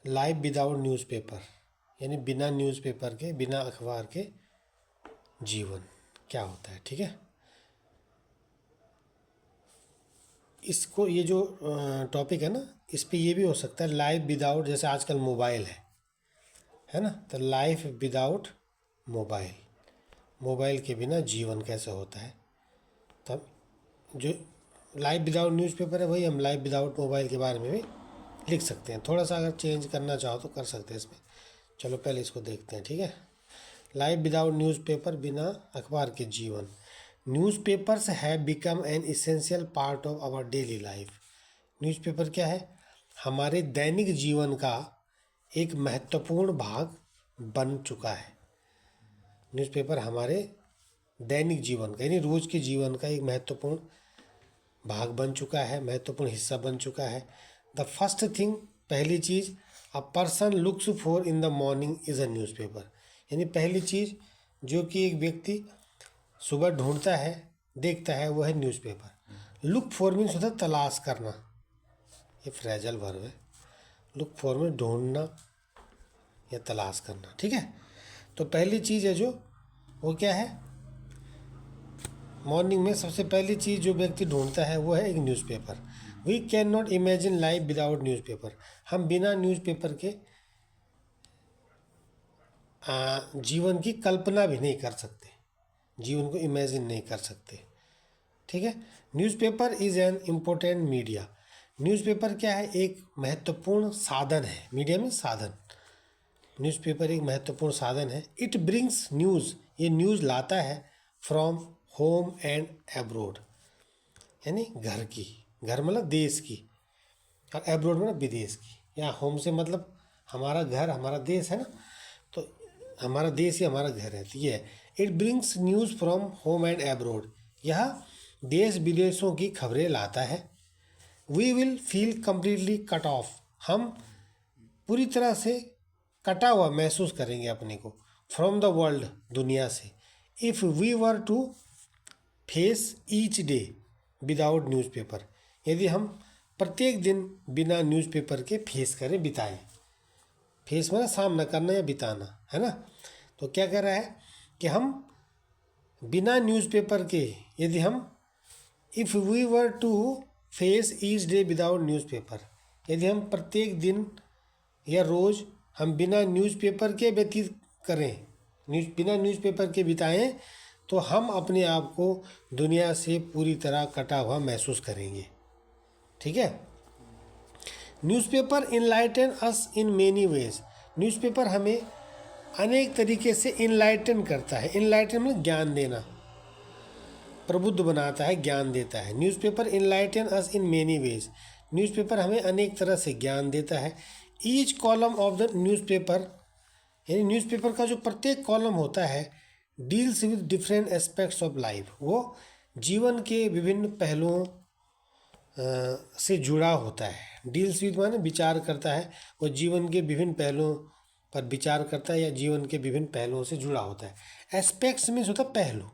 Life without newspaper, यानी बिना newspaper के, बिना अखबार के जीवन क्या होता है। ठीक है, इसको, ये जो टॉपिक है ना, इस पे ये भी हो सकता है लाइफ विदाउट, जैसे आजकल मोबाइल है ना, तो लाइफ विदाउट मोबाइल, मोबाइल के बिना जीवन कैसे होता है। तब जो लाइफ विदाउट न्यूज़पेपर है वही हम लाइफ विदाउट मोबाइल के बारे में भी लिख सकते हैं। थोड़ा सा अगर चेंज करना चाहो तो कर सकते हैं इसमें। चलो पहले इसको देखते हैं। ठीक है, लाइफ विदाउट न्यूज़पेपर, बिना अखबार के जीवन। Newspapers have become an essential part of our daily life. Newspaper क्या है? हमारे दैनिक जीवन का एक महत्वपूर्ण भाग बन चुका है। न्यूज़पेपर हमारे दैनिक जीवन का, यानी रोज़ के जीवन का एक महत्वपूर्ण भाग बन चुका है, महत्वपूर्ण हिस्सा बन चुका है। द फर्स्ट थिंग, पहली चीज़, a person looks for in the morning is a newspaper. यानी पहली चीज़ जो कि एक व्यक्ति सुबह ढूंढता है, देखता है, वो है न्यूज़पेपर। लुक फॉर मीन्स होता है तलाश करना, ये फ्रेजल वर्ब है। लुक फॉर में ढूंढना या तलाश करना। ठीक है, तो पहली चीज़ है जो, वो क्या है? मॉर्निंग में सबसे पहली चीज़ जो व्यक्ति ढूंढता है वो है एक newspaper. We can not imagine life without newspaper. हम बिना न्यूज़पेपर के जीवन की कल्पना भी नहीं कर सकते, जीवन को इमेजिन नहीं कर सकते। ठीक है, newspaper is an important media. Newspaper क्या है? एक महत्वपूर्ण साधन है। मीडिया में साधन, न्यूज़पेपर एक महत्वपूर्ण साधन है। इट ब्रिंग्स न्यूज़, ये न्यूज़ लाता है फ्रॉम होम एंड एब्रोड, यानी घर की, घर मतलब देश की, और एब्रोड मतलब विदेश की। या होम से मतलब हमारा घर, हमारा देश है ना, तो हमारा देश ही हमारा घर है, तो ये है। It brings news from home and abroad, यह देश विदेशों की खबरें लाता है। We will feel completely cut off, हम पूरी तरह से कटा हुआ महसूस करेंगे अपने को, फ्रॉम द वर्ल्ड, दुनिया से। If we were to face each day without newspaper, यदि हम प्रत्येक दिन बिना न्यूज़पेपर के फेस करें, बिताएं। फेस मतलब सामना करना या बिताना, है ना। तो क्या कर रहा है कि हम बिना न्यूज़पेपर के, यदि हम, if we were to face each day without newspaper, यदि हम प्रत्येक दिन या रोज़ हम बिना न्यूज़पेपर के व्यतीत करें, बिना न्यूज़पेपर के बिताएं, तो हम अपने आप को दुनिया से पूरी तरह कटा हुआ महसूस करेंगे। ठीक है, newspaper enlighten us in many ways. Newspaper हमें अनेक तरीके से इनलाइटन करता है। इनलाइटन मतलब ज्ञान देना, प्रबुद्ध बनाता है, ज्ञान देता है। Newspaper enlighten us in many ways, newspaper हमें अनेक तरह से ज्ञान देता है। Each column of the newspaper, यानी न्यूज़पेपर का जो प्रत्येक कॉलम होता है, deals with different aspects of life, वो जीवन के विभिन्न पहलुओं से जुड़ा होता है। डील्स विद माने विचार करता है, वो जीवन के विभिन्न पहलुओं पर विचार करता है या जीवन के विभिन्न पहलुओं से जुड़ा होता है। एस्पेक्ट्स मीन्स होता है पहलू,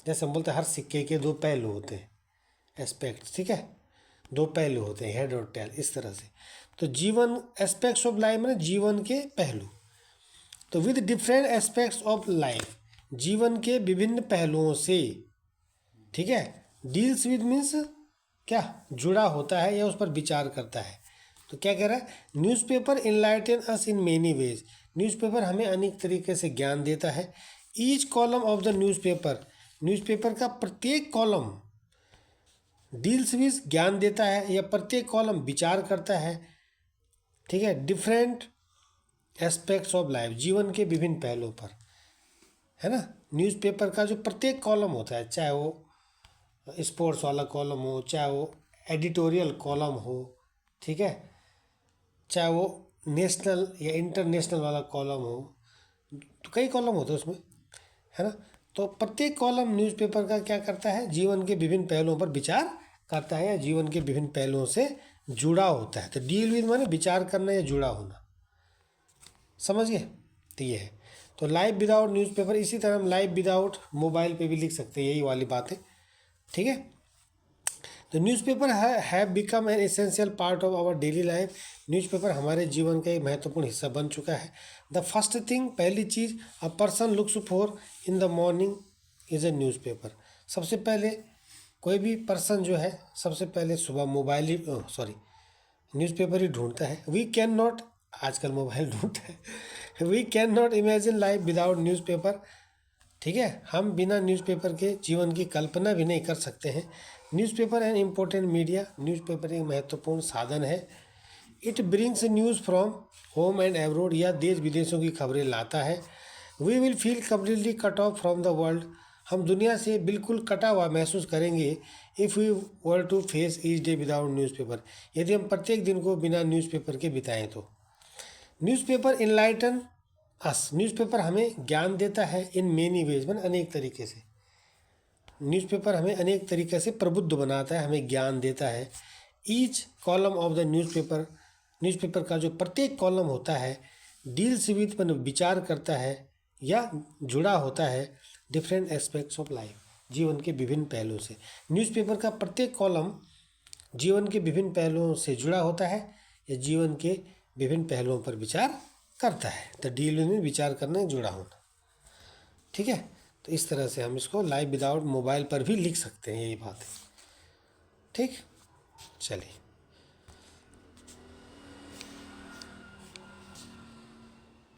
जैसे हम बोलते हैं हर सिक्के के दो पहलू होते हैं, एस्पेक्ट्स। ठीक है, दो पहलू होते हैं, हेड और टेल, इस तरह से। तो जीवन, एस्पेक्ट्स ऑफ लाइफ में जीवन के पहलू। तो with different aspects of life, जीवन के विभिन्न पहलुओं से। ठीक है, डील्स विद मीन्स क्या, जुड़ा होता है या उस पर विचार करता है। तो क्या कह रहा है? Newspaper enlighten us in many ways, newspaper हमें अनेक तरीके से ज्ञान देता है। Each column of the newspaper, newspaper का प्रत्येक कॉलम डील्स विद, ज्ञान देता है या प्रत्येक कॉलम विचार करता है। ठीक है, डिफरेंट एस्पेक्ट्स ऑफ लाइफ, जीवन के विभिन्न पहलुओं पर, है ना। न्यूज़पेपर का जो प्रत्येक कॉलम होता है, चाहे वो स्पोर्ट्स वाला कॉलम हो, चाहे वो एडिटोरियल कॉलम हो, ठीक है, चाहे वो नेशनल या इंटरनेशनल वाला कॉलम हो, तो कई कॉलम होते हैं उसमें, है ना। तो प्रत्येक कॉलम न्यूज़पेपर का क्या करता है? जीवन के विभिन्न पहलुओं पर विचार करता है या जीवन के विभिन्न पहलुओं से जुड़ा होता है। तो डील विद माने विचार करना या जुड़ा होना, समझ गए। तो ये है। तो लाइफ विदाउट न्यूज़पेपर, इसी तरह हम लाइफ विदाउट मोबाइल पे भी लिख सकते हैं, यही वाली बात है। ठीक है, तो newspaper have become an essential part of our daily life. Newspaper हमारे जीवन का एक महत्वपूर्ण हिस्सा बन चुका है। द फर्स्ट थिंग, पहली चीज़ a person looks for in the morning is a newspaper. सबसे पहले कोई भी पर्सन जो है सबसे पहले सुबह मोबाइल ही न्यूज़पेपर ही ढूंढता है। वी कैन नॉट, आजकल मोबाइल ढूंढता है। We can not imagine life without newspaper. ठीक है, हम बिना न्यूज़पेपर के जीवन की कल्पना भी नहीं कर सकते हैं। Newspaper an important media, newspaper एक महत्वपूर्ण साधन है। It brings news from home and abroad, या देश विदेशों की खबरें लाता है। We will feel completely cut off from the world, हम दुनिया से बिल्कुल कटा हुआ महसूस करेंगे। If we were to face each day without newspaper, यदि हम प्रत्येक दिन को बिना न्यूज़पेपर के बिताएं तो। न्यूज़पेपर इनलाइटन अस, न्यूज़पेपर हमें ज्ञान देता है इन मेनी वेज, मतलब अनेक तरीके से। न्यूज़पेपर हमें अनेक तरीके से प्रबुद्ध बनाता है, हमें ज्ञान देता है। Each column of the newspaper, newspaper का जो प्रत्येक कॉलम होता है, डील्स विद, पर विचार करता है या जुड़ा होता है डिफरेंट एस्पेक्ट्स ऑफ लाइफ, जीवन के विभिन्न पहलुओं से। न्यूज़पेपर का प्रत्येक कॉलम जीवन के विभिन्न पहलुओं से जुड़ा होता है या जीवन के विभिन्न पहलुओं पर विचार करता है। तो डील में विचार करना, जुड़ा होना। ठीक है, तो इस तरह से हम इसको लाइव विदाउट मोबाइल पर भी लिख सकते हैं, यही बात है। ठीक, चलिए।